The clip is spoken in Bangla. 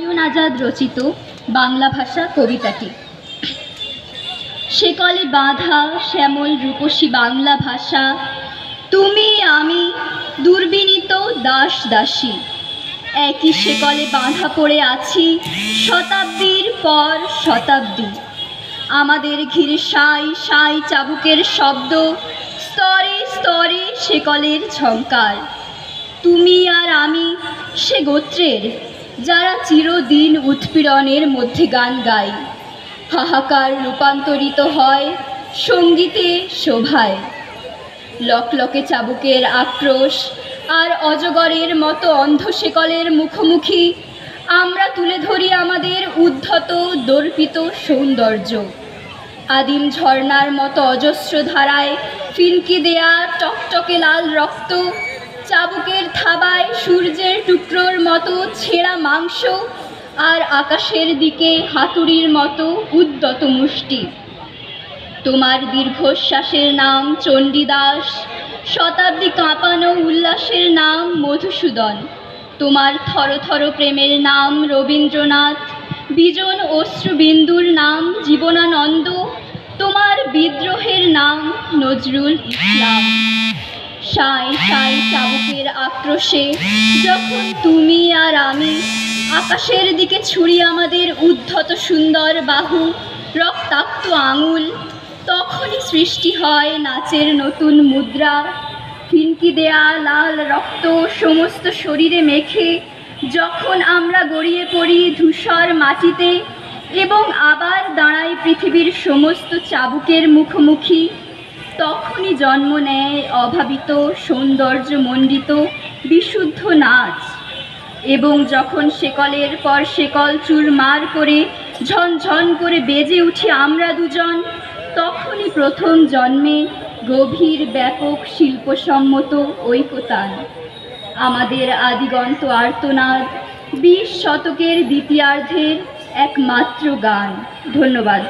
হুমায়ুন আজাদ রচিত বাংলা ভাষা কবিতাটি। সেকলে বাঁধা শ্যামল রূপসী বাংলা ভাষা, তুমি আমি দুর্বিনীত দাস দাসী, একই সেকলে বাঁধা পড়ে আছি শতাব্দীর পর শতাব্দী। আমাদের ঘিরে সাই সাই চাবুকের শব্দ, স্তরে স্তরে সেকলের ঝংকার। তুমি আর আমি সে গোত্রের যারা চিরদিন উৎপীড়নের মধ্যে গান গায়, হাহাকার রূপান্তরিত হয় সঙ্গীতে শোভায়। লকলকে চাবুকের আক্রোশ আর অজগরের মতো অন্ধ সেকলের মুখোমুখি আমরা তুলে ধরি আমাদের উদ্ধত দর্পিত সৌন্দর্য। আদিম ঝর্ণার মতো অজস্র ধারায় ফিনকি দেয়া টকটকে লাল রক্ত, চাবুকের থাবায় সূর্যের টুকরোর মতো ছেঁড়া মাংস, আর আকাশের দিকে হাতুড়ির মতো উদ্যত মুষ্টি। তোমার দীর্ঘশ্বাসের নাম চণ্ডীদাস, শতাব্দী কাঁপানো উল্লাসের নাম মধুসূদন। তোমার থরথর প্রেমের নাম রবীন্দ্রনাথ, বিজন অশ্রুবিন্দুর নাম জীবনানন্দ, তোমার বিদ্রোহের নাম নজরুল ইসলাম। সাই সাই চাবুকের আক্রোশে যখন তুমি আর আমি আকাশের দিকে ছুড়ি আমাদের উদ্ধত সুন্দর বাহু, রক্তাক্ত আঙুল, তখনই সৃষ্টি হয় নাচের নতুন মুদ্রা। ফিনকি দেয়া লাল রক্ত সমস্ত শরীরে মেখে যখন আমরা গড়িয়ে পড়ি ধূসর মাটিতে এবং আবার দাঁড়াই পৃথিবীর সমস্ত চাবুকের মুখোমুখি, তখনই জন্ম নেয় অভাবিত সৌন্দর্যমণ্ডিত বিশুদ্ধ নাচ। এবং যখন সেকলের পর সেকল চুরমার করে ঝনঝন করে বেজে উঠি আমরা দুজন, তখনই প্রথম জন্মে গভীর ব্যাপক শিল্পসম্মত ঐকতান। আমাদের আদিগন্ত আর্তনাদ 20 শতকের দ্বিতীয়ার্ধের একমাত্র গান। ধন্যবাদ।